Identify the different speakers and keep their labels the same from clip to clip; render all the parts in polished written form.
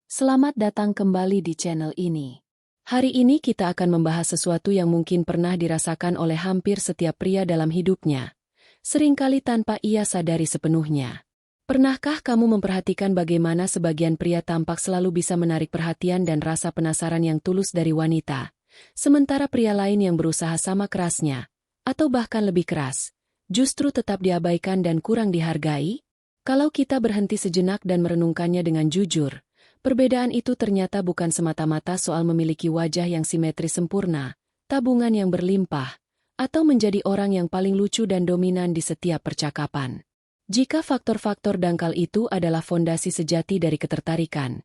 Speaker 1: Selamat datang kembali di channel ini. Hari ini kita akan membahas sesuatu yang mungkin pernah dirasakan oleh hampir setiap pria dalam hidupnya, seringkali tanpa ia sadari sepenuhnya. Pernahkah kamu memperhatikan bagaimana sebagian pria tampak selalu bisa menarik perhatian dan rasa penasaran yang tulus dari wanita, sementara pria lain yang berusaha sama kerasnya, atau bahkan lebih keras, justru tetap diabaikan dan kurang dihargai? Kalau kita berhenti sejenak dan merenungkannya dengan jujur, perbedaan itu ternyata bukan semata-mata soal memiliki wajah yang simetris sempurna, tabungan yang berlimpah, atau menjadi orang yang paling lucu dan dominan di setiap percakapan. Jika faktor-faktor dangkal itu adalah fondasi sejati dari ketertarikan,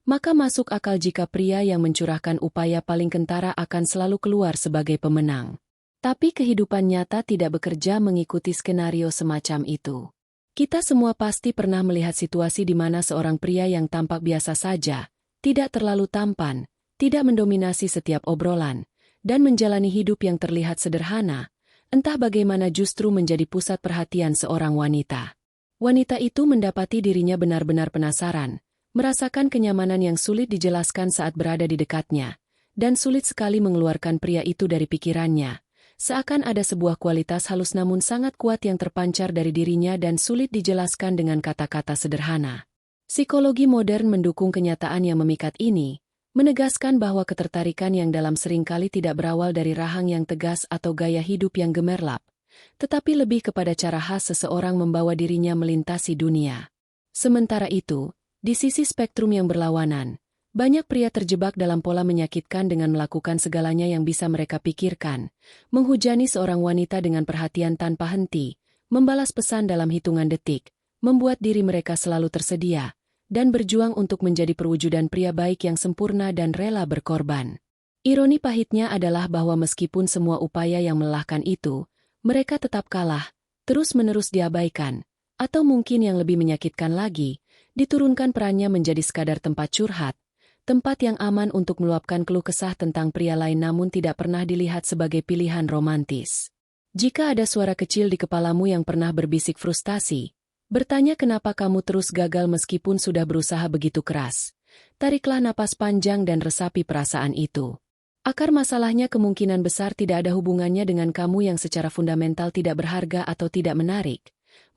Speaker 1: maka masuk akal jika pria yang mencurahkan upaya paling kentara akan selalu keluar sebagai pemenang. Tapi kehidupan nyata tidak bekerja mengikuti skenario semacam itu. Kita semua pasti pernah melihat situasi di mana seorang pria yang tampak biasa saja, tidak terlalu tampan, tidak mendominasi setiap obrolan, dan menjalani hidup yang terlihat sederhana, entah bagaimana justru menjadi pusat perhatian seorang wanita. Wanita itu mendapati dirinya benar-benar penasaran, merasakan kenyamanan yang sulit dijelaskan saat berada di dekatnya, dan sulit sekali mengeluarkan pria itu dari pikirannya. Seakan ada sebuah kualitas halus namun sangat kuat yang terpancar dari dirinya dan sulit dijelaskan dengan kata-kata sederhana. Psikologi modern mendukung kenyataan yang memikat ini, menegaskan bahwa ketertarikan yang dalam seringkali tidak berawal dari rahang yang tegas atau gaya hidup yang gemerlap, tetapi lebih kepada cara khas seseorang membawa dirinya melintasi dunia. Sementara itu, di sisi spektrum yang berlawanan, banyak pria terjebak dalam pola menyakitkan dengan melakukan segalanya yang bisa mereka pikirkan, menghujani seorang wanita dengan perhatian tanpa henti, membalas pesan dalam hitungan detik, membuat diri mereka selalu tersedia, dan berjuang untuk menjadi perwujudan pria baik yang sempurna dan rela berkorban. Ironi pahitnya adalah bahwa meskipun semua upaya yang melelahkan itu, mereka tetap kalah, terus-menerus diabaikan, atau mungkin yang lebih menyakitkan lagi, diturunkan perannya menjadi sekadar tempat curhat, tempat yang aman untuk meluapkan keluh kesah tentang pria lain namun tidak pernah dilihat sebagai pilihan romantis. Jika ada suara kecil di kepalamu yang pernah berbisik frustasi, bertanya kenapa kamu terus gagal meskipun sudah berusaha begitu keras, tariklah napas panjang dan resapi perasaan itu. Akar masalahnya kemungkinan besar tidak ada hubungannya dengan kamu yang secara fundamental tidak berharga atau tidak menarik,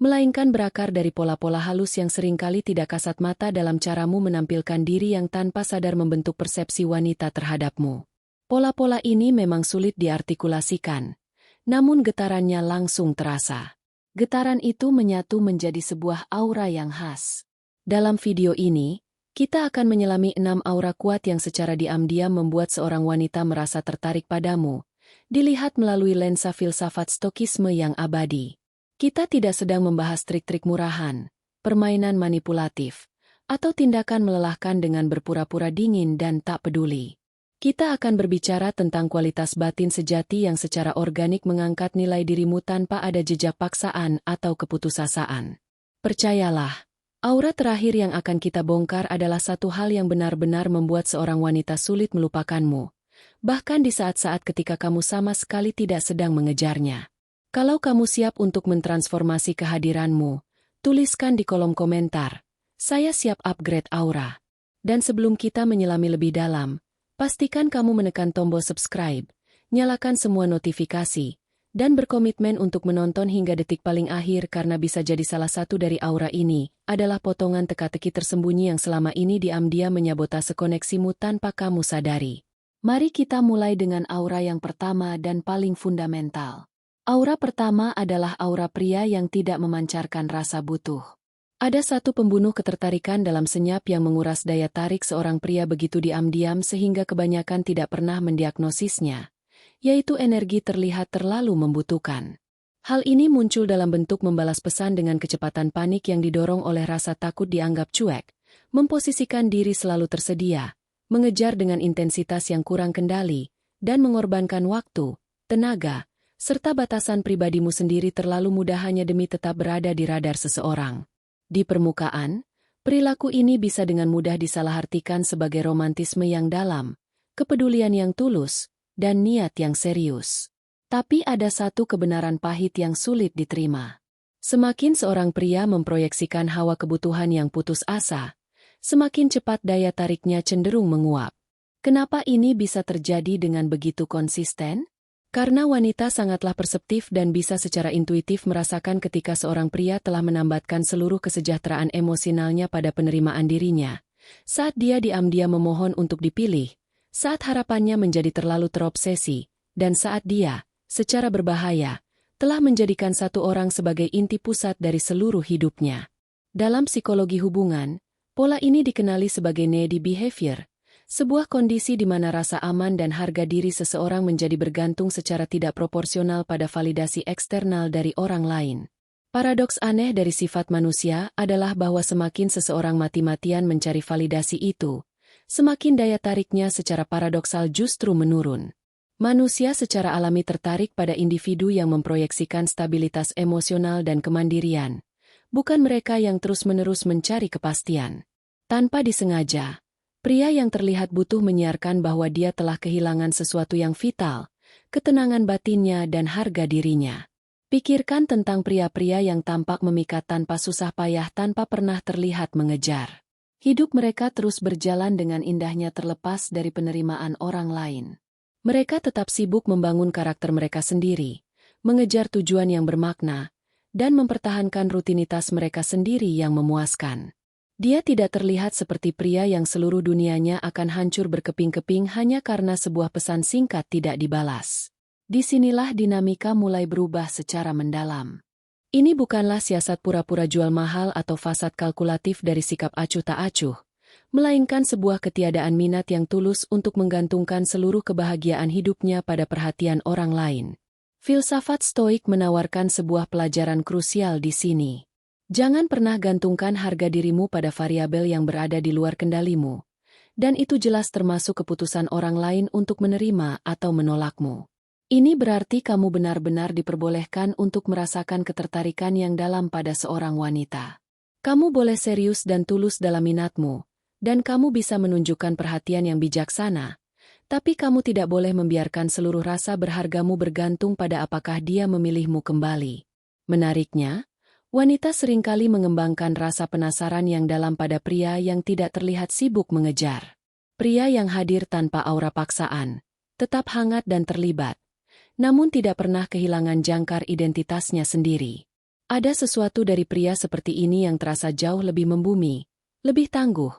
Speaker 1: melainkan berakar dari pola-pola halus yang seringkali tidak kasat mata dalam caramu menampilkan diri yang tanpa sadar membentuk persepsi wanita terhadapmu. Pola-pola ini memang sulit diartikulasikan, namun getarannya langsung terasa. Getaran itu menyatu menjadi sebuah aura yang khas. Dalam video ini, kita akan menyelami 6 aura kuat yang secara diam-diam membuat seorang wanita merasa tertarik padamu, dilihat melalui lensa filsafat stokisme yang abadi. Kita tidak sedang membahas trik-trik murahan, permainan manipulatif, atau tindakan melelahkan dengan berpura-pura dingin dan tak peduli. Kita akan berbicara tentang kualitas batin sejati yang secara organik mengangkat nilai dirimu tanpa ada jejak paksaan atau keputusasaan. Percayalah, aura terakhir yang akan kita bongkar adalah satu hal yang benar-benar membuat seorang wanita sulit melupakanmu, bahkan di saat-saat ketika kamu sama sekali tidak sedang mengejarnya. Kalau kamu siap untuk mentransformasi kehadiranmu, tuliskan di kolom komentar, "Saya siap upgrade aura." Dan sebelum kita menyelami lebih dalam, pastikan kamu menekan tombol subscribe, nyalakan semua notifikasi, dan berkomitmen untuk menonton hingga detik paling akhir karena bisa jadi salah satu dari aura ini adalah potongan teka-teki tersembunyi yang selama ini diam-diam menyabotase koneksimu tanpa kamu sadari. Mari kita mulai dengan aura yang pertama dan paling fundamental. Aura pertama adalah aura pria yang tidak memancarkan rasa butuh. Ada satu pembunuh ketertarikan dalam senyap yang menguras daya tarik seorang pria begitu diam-diam sehingga kebanyakan tidak pernah mendiagnosisnya, yaitu energi terlihat terlalu membutuhkan. Hal ini muncul dalam bentuk membalas pesan dengan kecepatan panik yang didorong oleh rasa takut dianggap cuek, memposisikan diri selalu tersedia, mengejar dengan intensitas yang kurang kendali, dan mengorbankan waktu, tenaga, serta batasan pribadimu sendiri terlalu mudah hanya demi tetap berada di radar seseorang. Di permukaan, perilaku ini bisa dengan mudah disalahartikan sebagai romantisme yang dalam, kepedulian yang tulus, dan niat yang serius. Tapi ada satu kebenaran pahit yang sulit diterima. Semakin seorang pria memproyeksikan hawa kebutuhan yang putus asa, semakin cepat daya tariknya cenderung menguap. Kenapa ini bisa terjadi dengan begitu konsisten? Karena wanita sangatlah perseptif dan bisa secara intuitif merasakan ketika seorang pria telah menambatkan seluruh kesejahteraan emosionalnya pada penerimaan dirinya. Saat dia diam-diam memohon untuk dipilih, saat harapannya menjadi terlalu terobsesi, dan saat dia, secara berbahaya, telah menjadikan satu orang sebagai inti pusat dari seluruh hidupnya. Dalam psikologi hubungan, pola ini dikenali sebagai needy behavior, sebuah kondisi di mana rasa aman dan harga diri seseorang menjadi bergantung secara tidak proporsional pada validasi eksternal dari orang lain. Paradoks aneh dari sifat manusia adalah bahwa semakin seseorang mati-matian mencari validasi itu, semakin daya tariknya secara paradoksal justru menurun. Manusia secara alami tertarik pada individu yang memproyeksikan stabilitas emosional dan kemandirian, bukan mereka yang terus-menerus mencari kepastian. Tanpa disengaja, pria yang terlihat butuh menyiarkan bahwa dia telah kehilangan sesuatu yang vital, ketenangan batinnya dan harga dirinya. Pikirkan tentang pria-pria yang tampak memikat tanpa susah payah tanpa pernah terlihat mengejar. Hidup mereka terus berjalan dengan indahnya terlepas dari penerimaan orang lain. Mereka tetap sibuk membangun karakter mereka sendiri, mengejar tujuan yang bermakna, dan mempertahankan rutinitas mereka sendiri yang memuaskan. Dia tidak terlihat seperti pria yang seluruh dunianya akan hancur berkeping-keping hanya karena sebuah pesan singkat tidak dibalas. Disinilah dinamika mulai berubah secara mendalam. Ini bukanlah siasat pura-pura jual mahal atau fasad kalkulatif dari sikap acuh tak acuh, melainkan sebuah ketiadaan minat yang tulus untuk menggantungkan seluruh kebahagiaan hidupnya pada perhatian orang lain. Filsafat Stoik menawarkan sebuah pelajaran krusial di sini. Jangan pernah gantungkan harga dirimu pada variabel yang berada di luar kendalimu, dan itu jelas termasuk keputusan orang lain untuk menerima atau menolakmu. Ini berarti kamu benar-benar diperbolehkan untuk merasakan ketertarikan yang dalam pada seorang wanita. Kamu boleh serius dan tulus dalam minatmu, dan kamu bisa menunjukkan perhatian yang bijaksana, tapi kamu tidak boleh membiarkan seluruh rasa berhargamu bergantung pada apakah dia memilihmu kembali. Menariknya, wanita seringkali mengembangkan rasa penasaran yang dalam pada pria yang tidak terlihat sibuk mengejar. Pria yang hadir tanpa aura paksaan, tetap hangat dan terlibat, namun tidak pernah kehilangan jangkar identitasnya sendiri. Ada sesuatu dari pria seperti ini yang terasa jauh lebih membumi, lebih tangguh,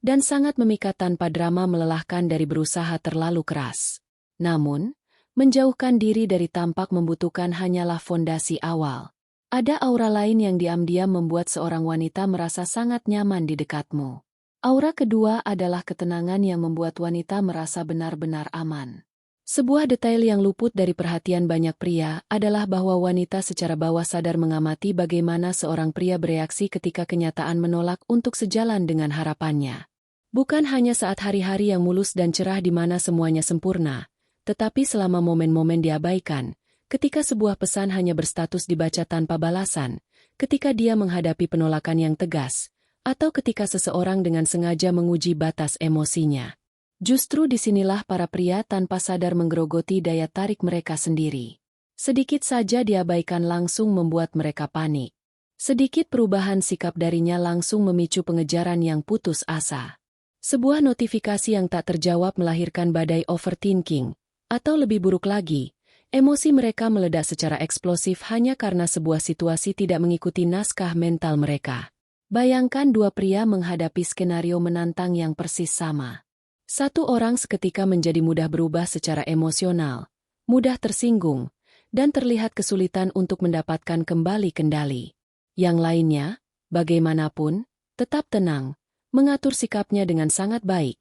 Speaker 1: dan sangat memikat tanpa drama melelahkan dari berusaha terlalu keras. Namun, menjauhkan diri dari tampak membutuhkan hanyalah fondasi awal. Ada aura lain yang diam-diam membuat seorang wanita merasa sangat nyaman di dekatmu. Aura kedua adalah ketenangan yang membuat wanita merasa benar-benar aman. Sebuah detail yang luput dari perhatian banyak pria adalah bahwa wanita secara bawah sadar mengamati bagaimana seorang pria bereaksi ketika kenyataan menolak untuk sejalan dengan harapannya. Bukan hanya saat hari-hari yang mulus dan cerah di mana semuanya sempurna, tetapi selama momen-momen diabaikan, ketika sebuah pesan hanya berstatus dibaca tanpa balasan, ketika dia menghadapi penolakan yang tegas, atau ketika seseorang dengan sengaja menguji batas emosinya. Justru disinilah para pria tanpa sadar menggerogoti daya tarik mereka sendiri. Sedikit saja diabaikan langsung membuat mereka panik. Sedikit perubahan sikap darinya langsung memicu pengejaran yang putus asa. Sebuah notifikasi yang tak terjawab melahirkan badai overthinking, atau lebih buruk lagi, emosi mereka meledak secara eksplosif hanya karena sebuah situasi tidak mengikuti naskah mental mereka. Bayangkan dua pria menghadapi skenario menantang yang persis sama. Satu orang seketika menjadi mudah berubah secara emosional, mudah tersinggung, dan terlihat kesulitan untuk mendapatkan kembali kendali. Yang lainnya, bagaimanapun, tetap tenang, mengatur sikapnya dengan sangat baik,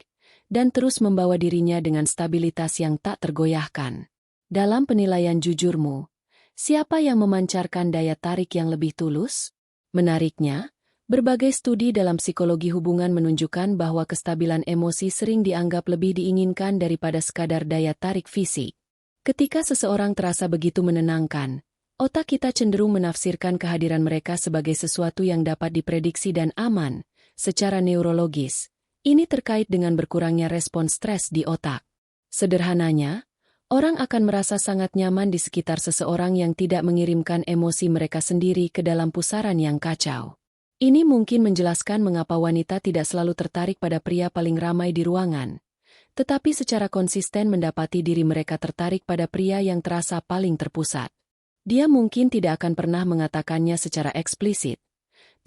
Speaker 1: dan terus membawa dirinya dengan stabilitas yang tak tergoyahkan. Dalam penilaian jujurmu, siapa yang memancarkan daya tarik yang lebih tulus? Menariknya, berbagai studi dalam psikologi hubungan menunjukkan bahwa kestabilan emosi sering dianggap lebih diinginkan daripada sekadar daya tarik fisik. Ketika seseorang terasa begitu menenangkan, otak kita cenderung menafsirkan kehadiran mereka sebagai sesuatu yang dapat diprediksi dan aman. Secara neurologis, ini terkait dengan berkurangnya respons stres di otak. Sederhananya, orang akan merasa sangat nyaman di sekitar seseorang yang tidak mengirimkan emosi mereka sendiri ke dalam pusaran yang kacau. Ini mungkin menjelaskan mengapa wanita tidak selalu tertarik pada pria paling ramai di ruangan, tetapi secara konsisten mendapati diri mereka tertarik pada pria yang terasa paling terpusat. Dia mungkin tidak akan pernah mengatakannya secara eksplisit,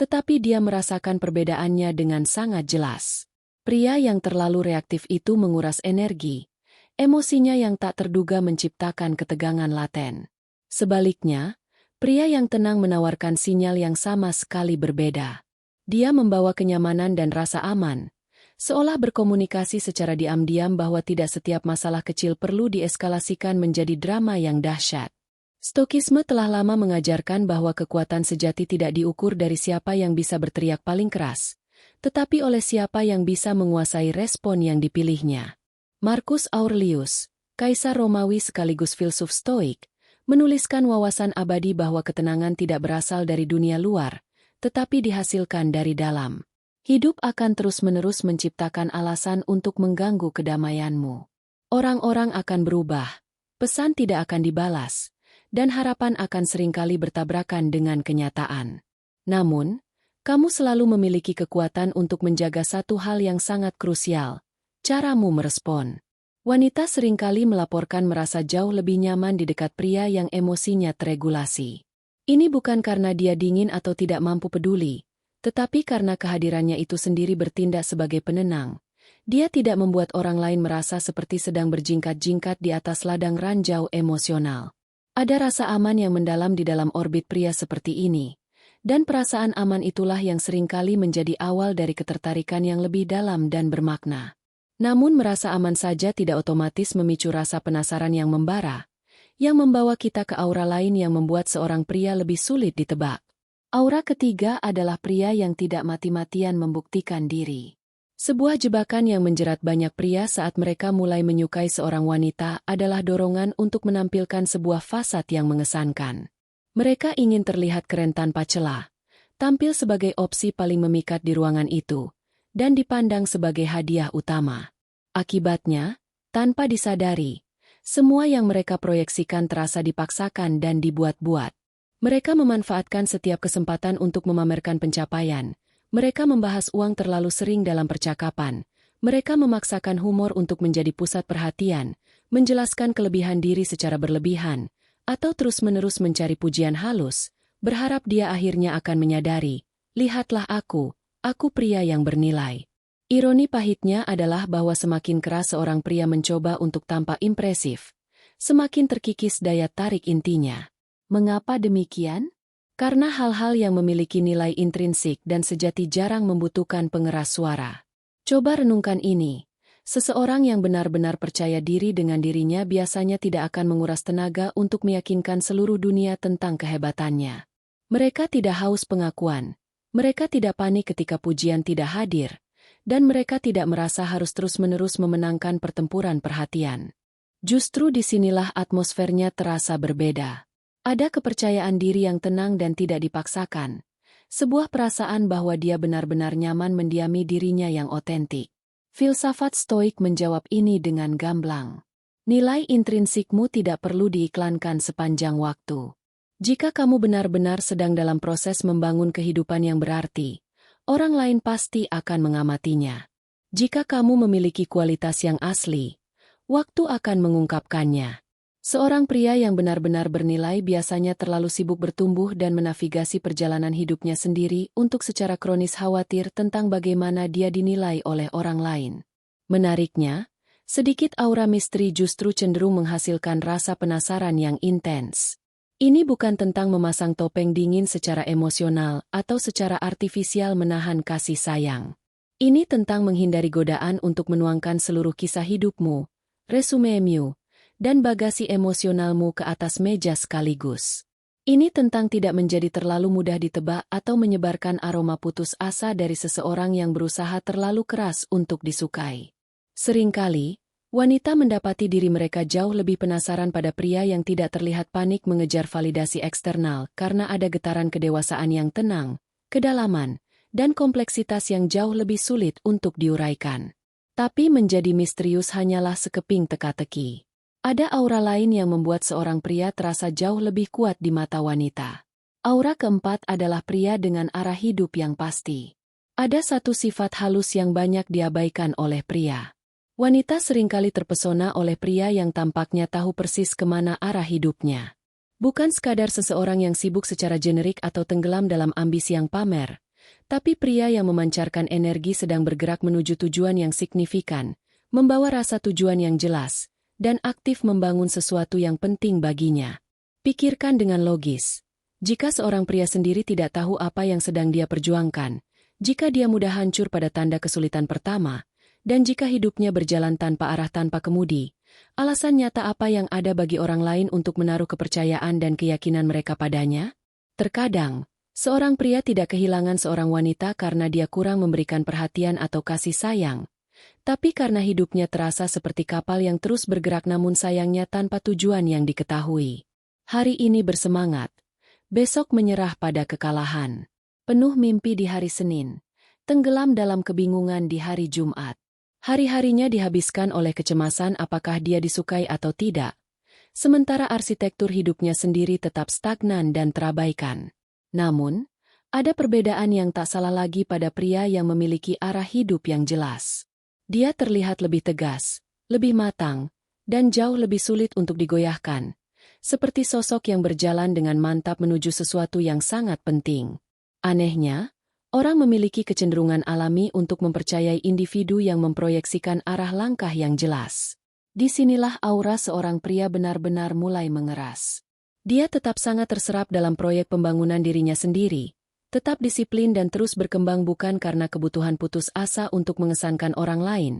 Speaker 1: tetapi dia merasakan perbedaannya dengan sangat jelas. Pria yang terlalu reaktif itu menguras energi, emosinya yang tak terduga menciptakan ketegangan laten. Sebaliknya, pria yang tenang menawarkan sinyal yang sama sekali berbeda. Dia membawa kenyamanan dan rasa aman, seolah berkomunikasi secara diam-diam bahwa tidak setiap masalah kecil perlu dieskalasikan menjadi drama yang dahsyat. Stokisme telah lama mengajarkan bahwa kekuatan sejati tidak diukur dari siapa yang bisa berteriak paling keras, tetapi oleh siapa yang bisa menguasai respon yang dipilihnya. Marcus Aurelius, kaisar Romawi sekaligus filsuf Stoik, menuliskan wawasan abadi bahwa ketenangan tidak berasal dari dunia luar, tetapi dihasilkan dari dalam. Hidup akan terus-menerus menciptakan alasan untuk mengganggu kedamaianmu. Orang-orang akan berubah, pesan tidak akan dibalas, dan harapan akan seringkali bertabrakan dengan kenyataan. Namun, kamu selalu memiliki kekuatan untuk menjaga satu hal yang sangat krusial, caramu merespon. Wanita seringkali melaporkan merasa jauh lebih nyaman di dekat pria yang emosinya teregulasi. Ini bukan karena dia dingin atau tidak mampu peduli, tetapi karena kehadirannya itu sendiri bertindak sebagai penenang. Dia tidak membuat orang lain merasa seperti sedang berjingkat-jingkat di atas ladang ranjau emosional. Ada rasa aman yang mendalam di dalam orbit pria seperti ini, dan perasaan aman itulah yang seringkali menjadi awal dari ketertarikan yang lebih dalam dan bermakna. Namun merasa aman saja tidak otomatis memicu rasa penasaran yang membara, yang membawa kita ke aura lain yang membuat seorang pria lebih sulit ditebak. Aura ketiga adalah pria yang tidak mati-matian membuktikan diri. Sebuah jebakan yang menjerat banyak pria saat mereka mulai menyukai seorang wanita adalah dorongan untuk menampilkan sebuah fasad yang mengesankan. Mereka ingin terlihat keren tanpa celah, tampil sebagai opsi paling memikat di ruangan itu, dan dipandang sebagai hadiah utama. Akibatnya, tanpa disadari, semua yang mereka proyeksikan terasa dipaksakan dan dibuat-buat. Mereka memanfaatkan setiap kesempatan untuk memamerkan pencapaian. Mereka membahas uang terlalu sering dalam percakapan. Mereka memaksakan humor untuk menjadi pusat perhatian, menjelaskan kelebihan diri secara berlebihan, atau terus-menerus mencari pujian halus, berharap dia akhirnya akan menyadari, lihatlah aku pria yang bernilai. Ironi pahitnya adalah bahwa semakin keras seorang pria mencoba untuk tampak impresif, semakin terkikis daya tarik intinya. Mengapa demikian? Karena hal-hal yang memiliki nilai intrinsik dan sejati jarang membutuhkan pengeras suara. Coba renungkan ini. Seseorang yang benar-benar percaya diri dengan dirinya biasanya tidak akan menguras tenaga untuk meyakinkan seluruh dunia tentang kehebatannya. Mereka tidak haus pengakuan. Mereka tidak panik ketika pujian tidak hadir. Dan mereka tidak merasa harus terus-menerus memenangkan pertempuran perhatian. Justru disinilah atmosfernya terasa berbeda. Ada kepercayaan diri yang tenang dan tidak dipaksakan. Sebuah perasaan bahwa dia benar-benar nyaman mendiami dirinya yang otentik. Filsafat Stoik menjawab ini dengan gamblang. Nilai intrinsikmu tidak perlu diiklankan sepanjang waktu. Jika kamu benar-benar sedang dalam proses membangun kehidupan yang berarti, orang lain pasti akan mengamatinya. Jika kamu memiliki kualitas yang asli, waktu akan mengungkapkannya. Seorang pria yang benar-benar bernilai biasanya terlalu sibuk bertumbuh dan menavigasi perjalanan hidupnya sendiri untuk secara kronis khawatir tentang bagaimana dia dinilai oleh orang lain. Menariknya, sedikit aura misteri justru cenderung menghasilkan rasa penasaran yang intens. Ini bukan tentang memasang topeng dingin secara emosional atau secara artifisial menahan kasih sayang. Ini tentang menghindari godaan untuk menuangkan seluruh kisah hidupmu, resumemu, dan bagasi emosionalmu ke atas meja sekaligus. Ini tentang tidak menjadi terlalu mudah ditebak atau menyebarkan aroma putus asa dari seseorang yang berusaha terlalu keras untuk disukai. Seringkali, wanita mendapati diri mereka jauh lebih penasaran pada pria yang tidak terlihat panik mengejar validasi eksternal karena ada getaran kedewasaan yang tenang, kedalaman, dan kompleksitas yang jauh lebih sulit untuk diuraikan. Tapi menjadi misterius hanyalah sekeping teka-teki. Ada aura lain yang membuat seorang pria terasa jauh lebih kuat di mata wanita. Aura keempat adalah pria dengan arah hidup yang pasti. Ada satu sifat halus yang banyak diabaikan oleh pria. Wanita seringkali terpesona oleh pria yang tampaknya tahu persis kemana arah hidupnya. Bukan sekadar seseorang yang sibuk secara generik atau tenggelam dalam ambisi yang pamer, tapi pria yang memancarkan energi sedang bergerak menuju tujuan yang signifikan, membawa rasa tujuan yang jelas, dan aktif membangun sesuatu yang penting baginya. Pikirkan dengan logis. Jika seorang pria sendiri tidak tahu apa yang sedang dia perjuangkan, jika dia mudah hancur pada tanda kesulitan pertama, dan jika hidupnya berjalan tanpa arah tanpa kemudi, alasan nyata apa yang ada bagi orang lain untuk menaruh kepercayaan dan keyakinan mereka padanya? Terkadang, seorang pria tidak kehilangan seorang wanita karena dia kurang memberikan perhatian atau kasih sayang, tapi karena hidupnya terasa seperti kapal yang terus bergerak namun sayangnya tanpa tujuan yang diketahui. Hari ini bersemangat, besok menyerah pada kekalahan. Penuh mimpi di hari Senin, tenggelam dalam kebingungan di hari Jumat. Hari-harinya dihabiskan oleh kecemasan apakah dia disukai atau tidak, sementara arsitektur hidupnya sendiri tetap stagnan dan terabaikan. Namun, ada perbedaan yang tak salah lagi pada pria yang memiliki arah hidup yang jelas. Dia terlihat lebih tegas, lebih matang, dan jauh lebih sulit untuk digoyahkan, seperti sosok yang berjalan dengan mantap menuju sesuatu yang sangat penting. Anehnya, orang memiliki kecenderungan alami untuk mempercayai individu yang memproyeksikan arah langkah yang jelas. Disinilah aura seorang pria benar-benar mulai mengeras. Dia tetap sangat terserap dalam proyek pembangunan dirinya sendiri, tetap disiplin dan terus berkembang bukan karena kebutuhan putus asa untuk mengesankan orang lain,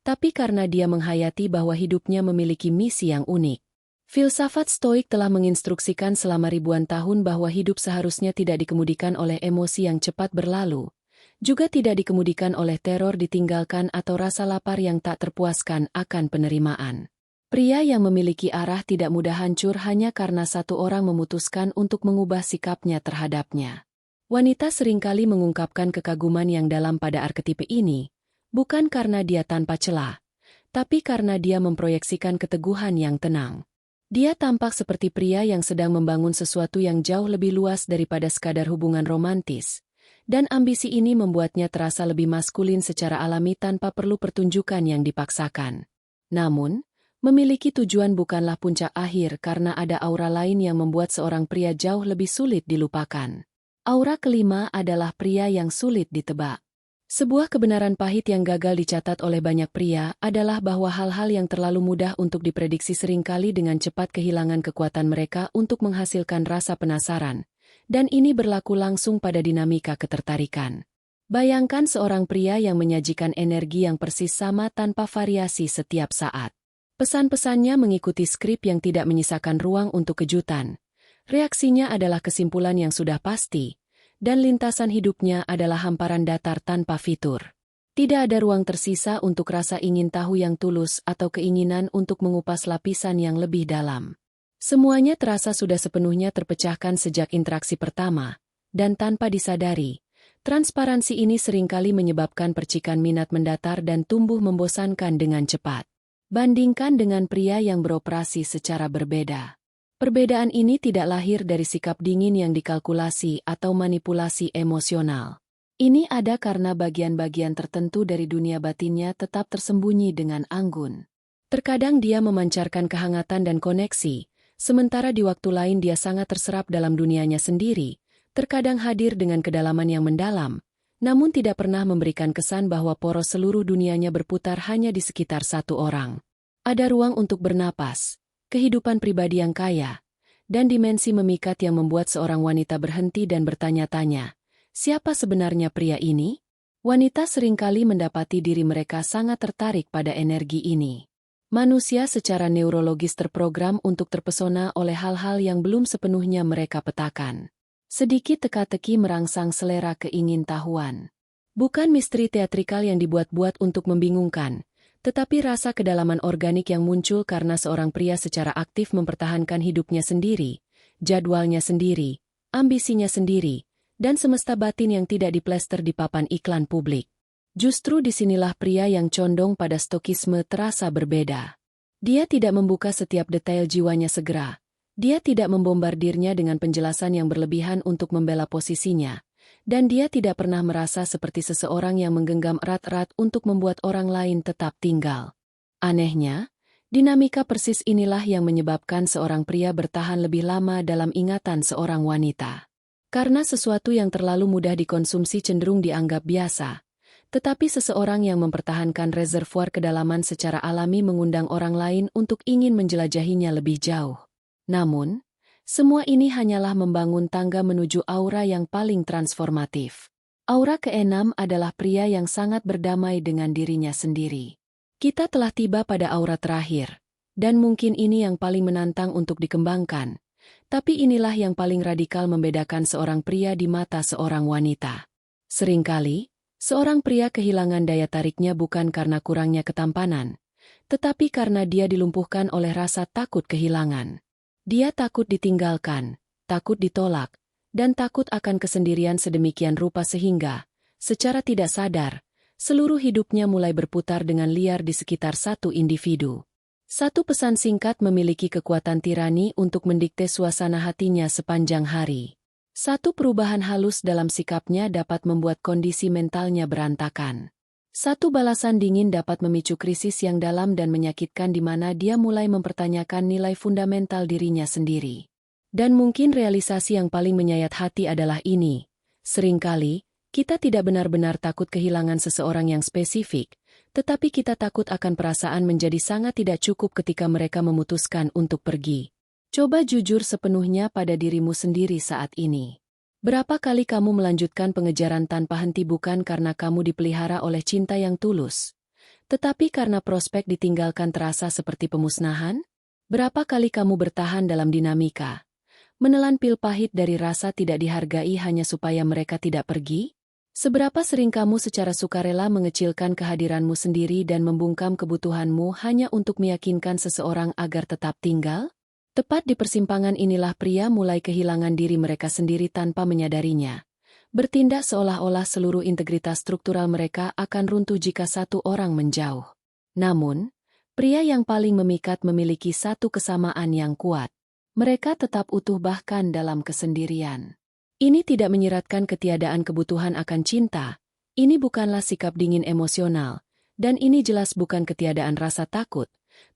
Speaker 1: tapi karena dia menghayati bahwa hidupnya memiliki misi yang unik. Filsafat Stoik telah menginstruksikan selama ribuan tahun bahwa hidup seharusnya tidak dikemudikan oleh emosi yang cepat berlalu, juga tidak dikemudikan oleh teror ditinggalkan atau rasa lapar yang tak terpuaskan akan penerimaan. Pria yang memiliki arah tidak mudah hancur hanya karena satu orang memutuskan untuk mengubah sikapnya terhadapnya. Wanita seringkali mengungkapkan kekaguman yang dalam pada arketipe ini, bukan karena dia tanpa celah, tapi karena dia memproyeksikan keteguhan yang tenang. Dia tampak seperti pria yang sedang membangun sesuatu yang jauh lebih luas daripada sekadar hubungan romantis, dan ambisi ini membuatnya terasa lebih maskulin secara alami tanpa perlu pertunjukan yang dipaksakan. Namun, memiliki tujuan bukanlah puncak akhir karena ada aura lain yang membuat seorang pria jauh lebih sulit dilupakan. Aura kelima adalah pria yang sulit ditebak. Sebuah kebenaran pahit yang gagal dicatat oleh banyak pria adalah bahwa hal-hal yang terlalu mudah untuk diprediksi seringkali dengan cepat kehilangan kekuatan mereka untuk menghasilkan rasa penasaran, dan ini berlaku langsung pada dinamika ketertarikan. Bayangkan seorang pria yang menyajikan energi yang persis sama tanpa variasi setiap saat. Pesan-pesannya mengikuti skrip yang tidak menyisakan ruang untuk kejutan. Reaksinya adalah kesimpulan yang sudah pasti, dan lintasan hidupnya adalah hamparan datar tanpa fitur. Tidak ada ruang tersisa untuk rasa ingin tahu yang tulus atau keinginan untuk mengupas lapisan yang lebih dalam. Semuanya terasa sudah sepenuhnya terpecahkan sejak interaksi pertama, dan tanpa disadari, transparansi ini seringkali menyebabkan percikan minat mendatar dan tumbuh membosankan dengan cepat. Bandingkan dengan pria yang beroperasi secara berbeda. Perbedaan ini tidak lahir dari sikap dingin yang dikalkulasi atau manipulasi emosional. Ini ada karena bagian-bagian tertentu dari dunia batinnya tetap tersembunyi dengan anggun. Terkadang dia memancarkan kehangatan dan koneksi, sementara di waktu lain dia sangat terserap dalam dunianya sendiri, terkadang hadir dengan kedalaman yang mendalam, namun tidak pernah memberikan kesan bahwa poros seluruh dunianya berputar hanya di sekitar satu orang. Ada ruang untuk bernapas, kehidupan pribadi yang kaya, dan dimensi memikat yang membuat seorang wanita berhenti dan bertanya-tanya, siapa sebenarnya pria ini? Wanita seringkali mendapati diri mereka sangat tertarik pada energi ini. Manusia secara neurologis terprogram untuk terpesona oleh hal-hal yang belum sepenuhnya mereka petakan. Sedikit teka-teki merangsang selera keingintahuan. Bukan misteri teatrikal yang dibuat-buat untuk membingungkan, tetapi rasa kedalaman organik yang muncul karena seorang pria secara aktif mempertahankan hidupnya sendiri, jadwalnya sendiri, ambisinya sendiri, dan semesta batin yang tidak diplester di papan iklan publik. Justru disinilah pria yang condong pada stokisme terasa berbeda. Dia tidak membuka setiap detail jiwanya segera, Dia tidak membombardirnya dengan penjelasan yang berlebihan untuk membela posisinya, dan dia tidak pernah merasa seperti seseorang yang menggenggam erat-erat untuk membuat orang lain tetap tinggal. Anehnya, dinamika persis inilah yang menyebabkan seorang pria bertahan lebih lama dalam ingatan seorang wanita. Karena sesuatu yang terlalu mudah dikonsumsi cenderung dianggap biasa, tetapi seseorang yang mempertahankan reservoir kedalaman secara alami mengundang orang lain untuk ingin menjelajahinya lebih jauh. Namun, semua ini hanyalah membangun tangga menuju aura yang paling transformatif. Aura keenam adalah pria yang sangat berdamai dengan dirinya sendiri. Kita telah tiba pada aura terakhir, dan mungkin ini yang paling menantang untuk dikembangkan. Tapi inilah yang paling radikal membedakan seorang pria di mata seorang wanita. Seringkali, seorang pria kehilangan daya tariknya bukan karena kurangnya ketampanan, tetapi karena dia dilumpuhkan oleh rasa takut kehilangan. Dia takut ditinggalkan, takut ditolak, dan takut akan kesendirian sedemikian rupa sehingga, secara tidak sadar, seluruh hidupnya mulai berputar dengan liar di sekitar satu individu. Satu pesan singkat memiliki kekuatan tirani untuk mendikte suasana hatinya sepanjang hari. Satu perubahan halus dalam sikapnya dapat membuat kondisi mentalnya berantakan. Satu balasan dingin dapat memicu krisis yang dalam dan menyakitkan di mana dia mulai mempertanyakan nilai fundamental dirinya sendiri. Dan mungkin realisasi yang paling menyayat hati adalah ini. Seringkali, kita tidak benar-benar takut kehilangan seseorang yang spesifik, tetapi kita takut akan perasaan menjadi sangat tidak cukup ketika mereka memutuskan untuk pergi. Coba jujur sepenuhnya pada dirimu sendiri saat ini. Berapa kali kamu melanjutkan pengejaran tanpa henti bukan karena kamu dipelihara oleh cinta yang tulus, tetapi karena prospek ditinggalkan terasa seperti pemusnahan? Berapa kali kamu bertahan dalam dinamika, menelan pil pahit dari rasa tidak dihargai hanya supaya mereka tidak pergi? Seberapa sering kamu secara sukarela mengecilkan kehadiranmu sendiri dan membungkam kebutuhanmu hanya untuk meyakinkan seseorang agar tetap tinggal? Tepat di persimpangan inilah pria mulai kehilangan diri mereka sendiri tanpa menyadarinya. Bertindak seolah-olah seluruh integritas struktural mereka akan runtuh jika satu orang menjauh. Namun, pria yang paling memikat memiliki satu kesamaan yang kuat. Mereka tetap utuh bahkan dalam kesendirian. Ini tidak menyiratkan ketiadaan kebutuhan akan cinta. Ini bukanlah sikap dingin emosional. Dan ini jelas bukan ketiadaan rasa takut.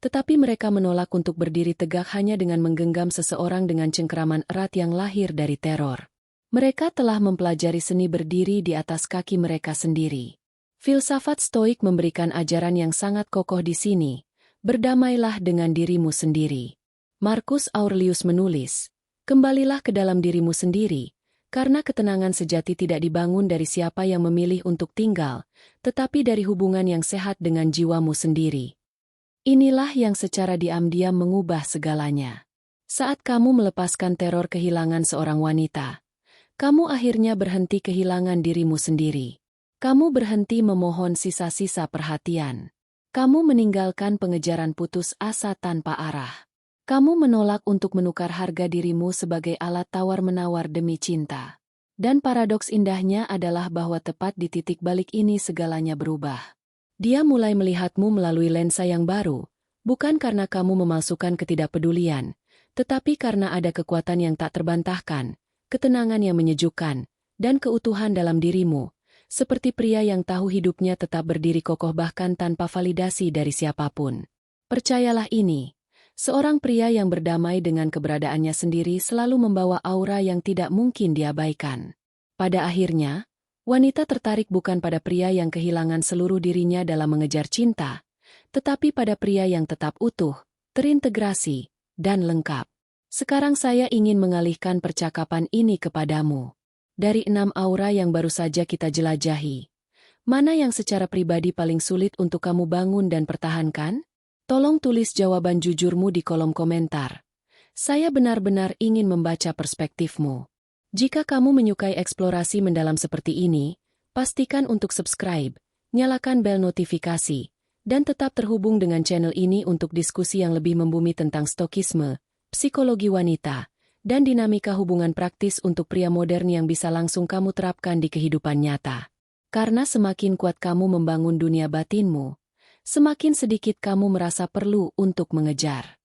Speaker 1: Tetapi mereka menolak untuk berdiri tegak hanya dengan menggenggam seseorang dengan cengkeraman erat yang lahir dari teror. Mereka telah mempelajari seni berdiri di atas kaki mereka sendiri. Filsafat Stoik memberikan ajaran yang sangat kokoh di sini. Berdamailah dengan dirimu sendiri. Marcus Aurelius menulis, kembalilah ke dalam dirimu sendiri, karena ketenangan sejati tidak dibangun dari siapa yang memilih untuk tinggal, tetapi dari hubungan yang sehat dengan jiwamu sendiri. Inilah yang secara diam-diam mengubah segalanya. Saat kamu melepaskan teror kehilangan seorang wanita, kamu akhirnya berhenti kehilangan dirimu sendiri. Kamu berhenti memohon sisa-sisa perhatian. Kamu meninggalkan pengejaran putus asa tanpa arah. Kamu menolak untuk menukar harga dirimu sebagai alat tawar-menawar demi cinta. Dan paradoks indahnya adalah bahwa tepat di titik balik ini segalanya berubah. Dia mulai melihatmu melalui lensa yang baru, bukan karena kamu memalsukan ketidakpedulian, tetapi karena ada kekuatan yang tak terbantahkan, ketenangan yang menyejukkan, dan keutuhan dalam dirimu, seperti pria yang tahu hidupnya tetap berdiri kokoh bahkan tanpa validasi dari siapapun. Percayalah ini, seorang pria yang berdamai dengan keberadaannya sendiri selalu membawa aura yang tidak mungkin diabaikan. Pada akhirnya, wanita tertarik bukan pada pria yang kehilangan seluruh dirinya dalam mengejar cinta, tetapi pada pria yang tetap utuh, terintegrasi, dan lengkap. Sekarang saya ingin mengalihkan percakapan ini kepadamu. Dari 6 aura yang baru saja kita jelajahi, mana yang secara pribadi paling sulit untuk kamu bangun dan pertahankan? Tolong tulis jawaban jujurmu di kolom komentar. Saya benar-benar ingin membaca perspektifmu. Jika kamu menyukai eksplorasi mendalam seperti ini, pastikan untuk subscribe, nyalakan bel notifikasi, dan tetap terhubung dengan channel ini untuk diskusi yang lebih membumi tentang stokisme, psikologi wanita, dan dinamika hubungan praktis untuk pria modern yang bisa langsung kamu terapkan di kehidupan nyata. Karena semakin kuat kamu membangun dunia batinmu, semakin sedikit kamu merasa perlu untuk mengejar.